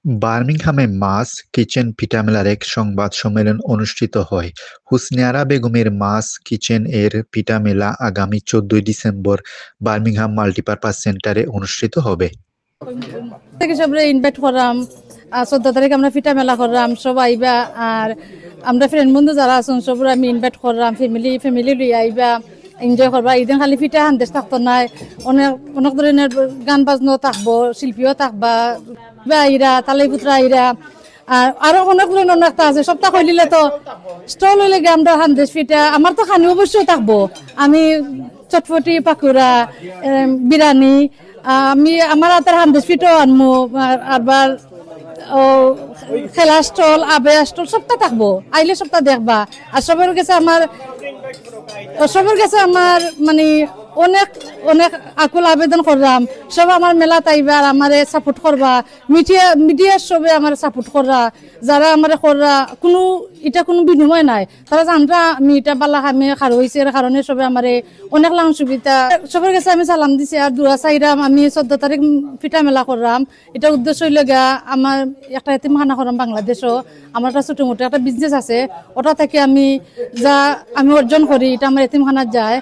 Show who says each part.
Speaker 1: বার্মিংহামে মাস kitchen পিঠামেলার এক সংবাদ সম্মেলন অনুষ্ঠিত হয়। হুসনিয়ারা বেগমের মাস কিচেন এর পিঠামেলা আগামী 14 ডিসেম্বর বার্মিংহাম মাল্টিপারপাস সেন্টারে অনুষ্ঠিত হবে।
Speaker 2: থেকে সবরে ইনভাইট করলাম, 14 তারিখ আমরা পিঠা মেলা করলাম, সব আইবা। আর আমরা ফ্রেন্ড বন্ধু যারা আছেন সবরে আমি ইনভাইট করলাম, ফ্যামিলি লই আইবা, এনজয় করবা। ইদিন খালি পিঠা হান্দেশ থাকতো নাই, অনেক অনেক ধরনের গান বাজনাও থাকবো, শিল্পীও থাকবা, আইরা তালাই পুত্রা আইরা। আর আরো অনেক ধরনের একটা আছে, সপ্তাহ হইলে তো স্টল হইলে গিয়ে আমরা হান্দেশ পিঠা, আমার তো খানি অবশ্যই থাকবো। আমি চটপটি, পাকুড়া, বিরিয়ানি, আমি আমার হাতের হান্দেশ পিঠাও আনমু। আবার ও খেলা স্টল, আবে স্টল সবটা থাকবো, আইলে সবটা দেখবা। আর সবার কাছে আমার মানে অনেক অনেক আকুল আবেদন করলাম, সব আমার মেলা তাইবা আর আমার সাপোর্ট করবা। মিডিয়া সবে আমার সাপোর্ট করা, যারা আমার করা কোনো বিনিময় নাই, তারা জানরা আমি এটা বালা আমি খার হয়েছে এর কারণে সবে আমার অনেক লাং সুবিধা। সবার কাছে আমি সালাম দিছি। আর দুয়া চাইরাম আমি 14 তারিখ পিঠা মেলা করলাম, এটা উদ্দেশ্য হইলে গা আমার একটা এতিমখানা করাম বাংলাদেশও। আমার একটা ছোট মোটো একটা বিজনেস আছে, ওটা থেকে আমি অর্জন করি, এটা আমার এতিমখানার যায়।